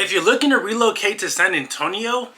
If you're looking to relocate to San Antonio,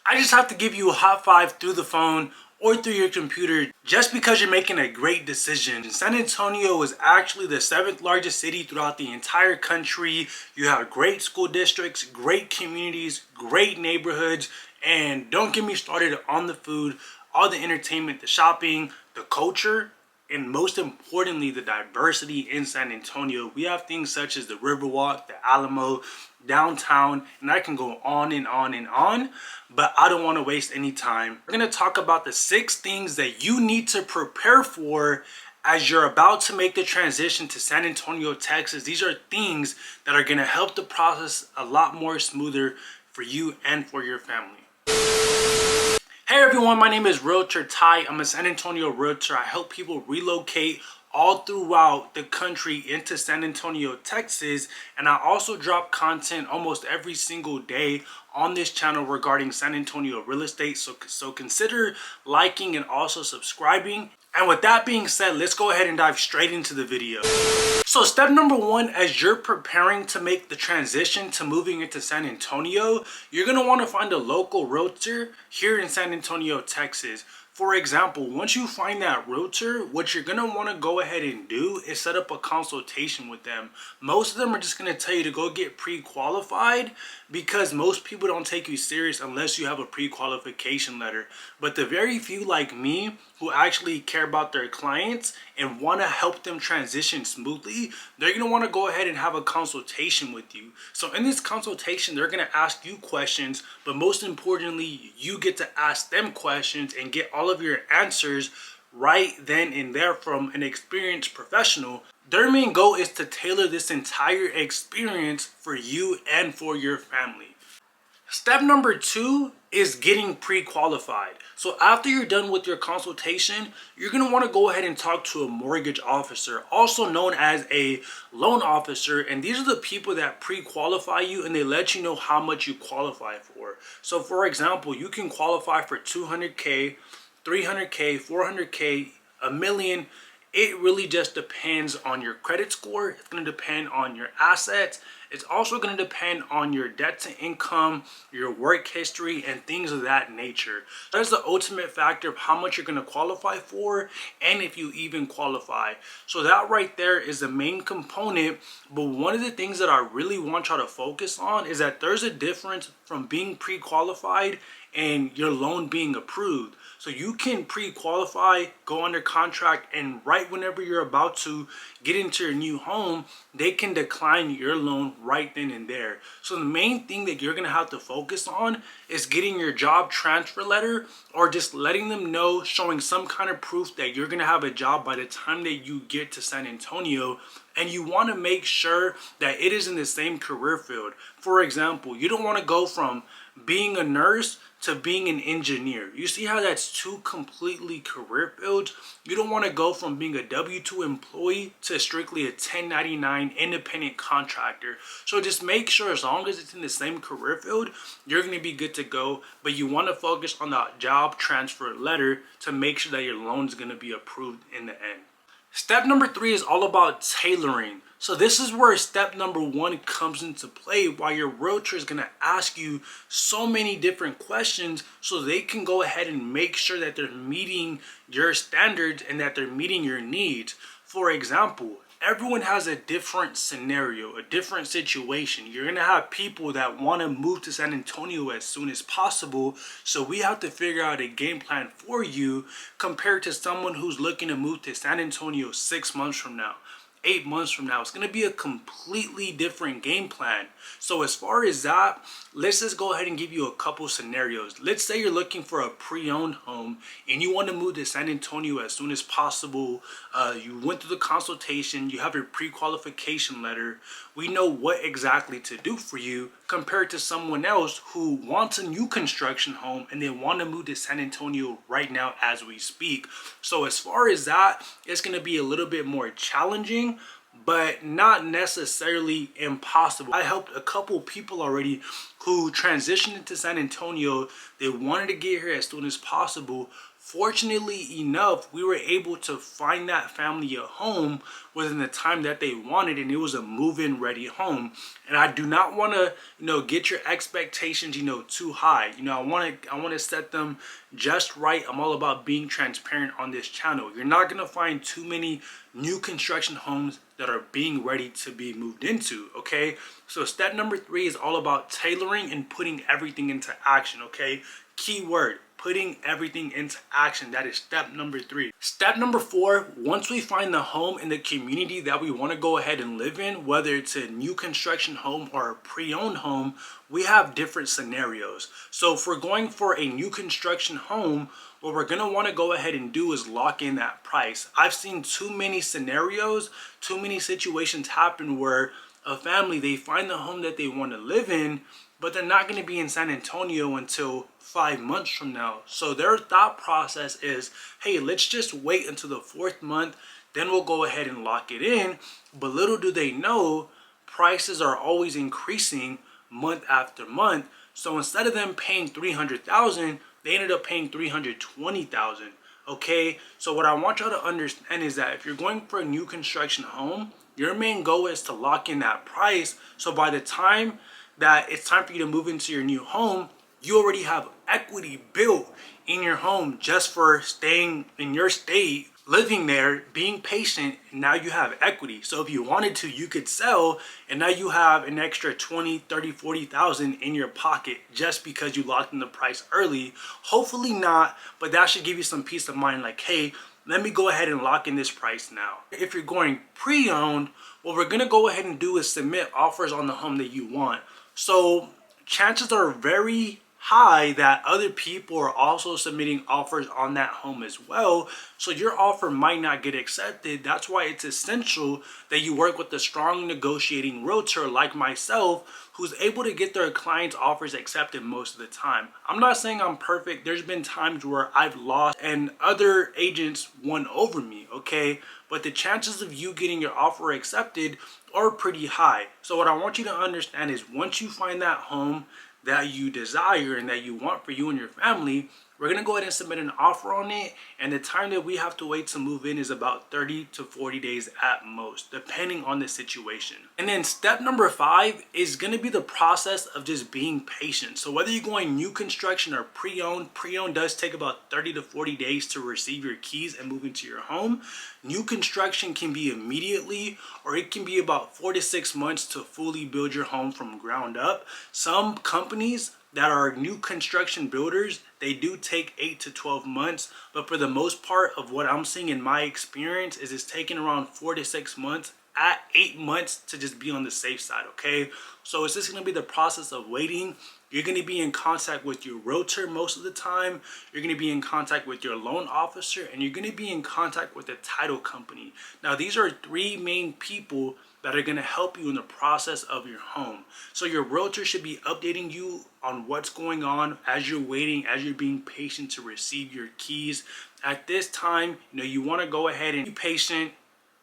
I just have to give you a hot five through the phone or through your computer just because you're making a great decision. San Antonio is actually the 7th largest city throughout the entire country. You have great school districts, great communities, great neighborhoods, and don't get me started on the food, all the entertainment, the shopping, the culture, and most importantly, the diversity in San Antonio. We have things such as the Riverwalk, the Alamo, downtown, and I can go on and on and on, but I don't want to waste any time. We're going to talk about the 6 things that you need to prepare for as you're about to make the transition to San Antonio, Texas. These are things that are going to help the process a lot more smoother for you and for your family. Hey everyone, my name is Realtor Ty. I'm a San Antonio realtor. I help people relocate all throughout the country into San Antonio, Texas, and I also drop content almost every single day on this channel regarding San Antonio real estate, so consider liking and also subscribing. And with that being said, let's go ahead and dive straight into the video. So step number 1, as you're preparing to make the transition to moving into San Antonio, you're going to want to find a local realtor here in San Antonio, Texas. For example, once you find that realtor, what you're going to want to go ahead and do is set up a consultation with them. Most of them are just going to tell you to go get pre-qualified because most people don't take you serious unless you have a pre-qualification letter. But the very few like me who actually care about their clients and want to help them transition smoothly, they're going to want to go ahead and have a consultation with you. So in this consultation, they're going to ask you questions, but most importantly, you get to ask them questions and get all of your answers right then and there from an experienced professional. Their main goal is to tailor this entire experience for you and for your family. Step number 2 is getting pre-qualified. So after you're done with your consultation, you're going to want to go ahead and talk to a mortgage officer, also known as a loan officer. And these are the people that pre-qualify you and they let you know how much you qualify for. So for example, you can qualify for $200K, $300K, $400K, $1 million. It really just depends on your credit score. It's going to depend on your assets. It's also going to depend on your debt to income, your work history, and things of that nature. That's the ultimate factor of how much you're going to qualify for and if you even qualify. So that right there is the main component. But one of the things that I really want y'all to focus on is that there's a difference from being pre-qualified and your loan being approved. So you can pre-qualify, go under contract, and right whenever you're about to get into your new home, they can decline your loan right then and there. So the main thing that you're going to have to focus on is getting your job transfer letter, or just letting them know, showing some kind of proof that you're going to have a job by the time that you get to San Antonio. And you want to make sure that it is in the same career field. For example, you don't want to go from being a nurse to being an engineer. You see how that's 2 completely career fields? You don't want to go from being a W-2 employee to strictly a 1099 independent contractor. So just make sure, as long as it's in the same career field, you're going to be good to go. But you want to focus on the job transfer letter to make sure that your loan is going to be approved in the end. Step number 3 is all about tailoring. So this is where step number 1 comes into play, while your realtor is going to ask you so many different questions so they can go ahead and make sure that they're meeting your standards and that they're meeting your needs. For example, everyone has a different scenario, a different situation. You're going to have people that want to move to San Antonio as soon as possible. So we have to figure out a game plan for you compared to someone who's looking to move to San Antonio 6 months from now, 8 months from now. It's going to be a completely different game plan. So as far as that, let's just go ahead and give you a couple scenarios. Let's say you're looking for a pre-owned home and you want to move to San Antonio as soon as possible. You went through the consultation, you have your pre-qualification letter. We know what exactly to do for you compared to someone else who wants a new construction home and they want to move to San Antonio right now as we speak. So as far as that, it's going to be a little bit more challenging, but not necessarily impossible. I helped a couple people already who transitioned into San Antonio. They wanted to get here as soon as possible. Fortunately enough, we were able to find that family a home within the time that they wanted, and it was a move-in ready home. And I do not want to, get your expectations, too high. I want to set them just right. I'm all about being transparent on this channel. You're not going to find too many new construction homes that are being ready to be moved into, okay? So step number 3 is all about tailoring and putting everything into action, okay? Keyword, putting everything into action. That is step number 3. Step number 4, once we find the home in the community that we want to go ahead and live in, whether it's a new construction home or a pre-owned home, we have different scenarios. So if we're going for a new construction home, what we're going to want to go ahead and do is lock in that price. I've seen too many scenarios, too many situations happen where a family, they find the home that they want to live in, but they're not going to be in San Antonio until 5 months from now. So their thought process is, hey, let's just wait until the 4th month, then we'll go ahead and lock it in. But little do they know, prices are always increasing month after month. So instead of them paying $300,000, they ended up paying $320,000. Okay, so what I want y'all to understand is that if you're going for a new construction home, your main goal is to lock in that price. So by the time that it's time for you to move into your new home, you already have equity built in your home just for staying in your state, living there, being patient, and now you have equity. So if you wanted to, you could sell, and now you have an extra 20, 30, 40,000 in your pocket just because you locked in the price early. Hopefully not, but that should give you some peace of mind, like, hey, let me go ahead and lock in this price now. If you're going pre-owned, what we're gonna go ahead and do is submit offers on the home that you want. So chances are very high that other people are also submitting offers on that home as well. So your offer might not get accepted. That's why it's essential that you work with a strong negotiating realtor like myself, who's able to get their clients' offers accepted most of the time. I'm not saying I'm perfect. There's been times where I've lost and other agents won over me, okay? But the chances of you getting your offer accepted are pretty high. So what I want you to understand is once you find that home that you desire and that you want for you and your family, we're going to go ahead and submit an offer on it, and the time that we have to wait to move in is about 30 to 40 days at most, depending on the situation. And then step number 5 is going to be the process of just being patient. So whether you're going new construction or pre-owned does take about 30 to 40 days to receive your keys and move into your home. New construction can be immediately, or it can be about 4 to 6 months to fully build your home from ground up. Some companies that are new construction builders, they do take 8 to 12 months, but for the most part of what I'm seeing in my experience is it's taking around 4 to 6 months at 8 months to just be on the safe side, okay? So it's just gonna be the process of waiting. You're gonna be in contact with your realtor most of the time. You're gonna be in contact with your loan officer, and you're gonna be in contact with the title company. Now, these are 3 main people that are gonna help you in the process of your home. So your realtor should be updating you on what's going on as you're waiting, as you're being patient to receive your keys. At this time, you wanna go ahead and be patient,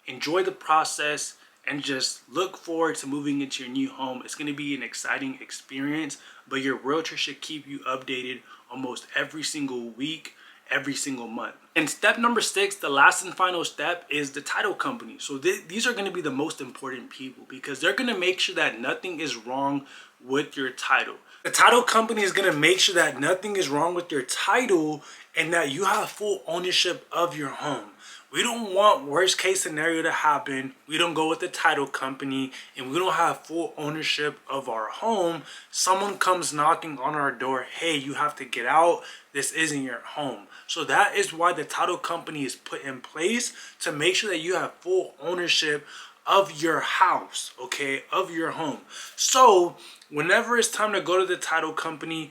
enjoy the process, and just look forward to moving into your new home. It's going to be an exciting experience, but your realtor should keep you updated almost every single week, every single month. And step number 6, the last and final step, is the title company. So these are going to be the most important people because they're going to make sure that nothing is wrong with your title. The title company is going to make sure that nothing is wrong with your title and that you have full ownership of your home. We don't want worst case scenario to happen. We don't go with the title company and we don't have full ownership of our home. Someone comes knocking on our door, hey, you have to get out. This isn't your home. So that is why the title company is put in place, to make sure that you have full ownership of your house, okay, of your home. So whenever it's time to go to the title company,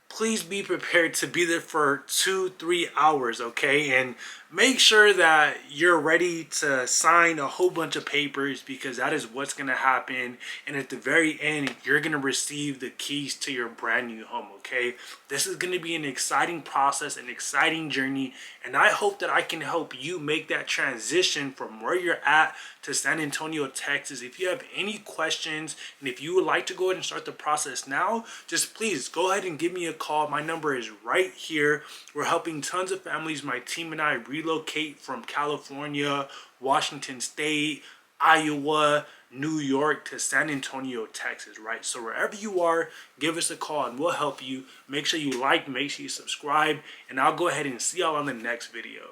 please be prepared to be there for 2-3 hours, okay? And make sure that you're ready to sign a whole bunch of papers, because that is what's going to happen. And at the very end, you're going to receive the keys to your brand new home, okay? This is going to be an exciting process, an exciting journey, and I hope that I can help you make that transition from where you're at to San Antonio, Texas. If you have any questions and if you would like to go ahead and start the process now, just please go ahead and give me a call. My number is right here. We're helping tons of families, my team and I, relocate from California, Washington State, Iowa, New York to San Antonio, Texas, right? So wherever you are, give us a call and we'll help you. Make sure you like, make sure you subscribe, and I'll go ahead and see y'all on the next video.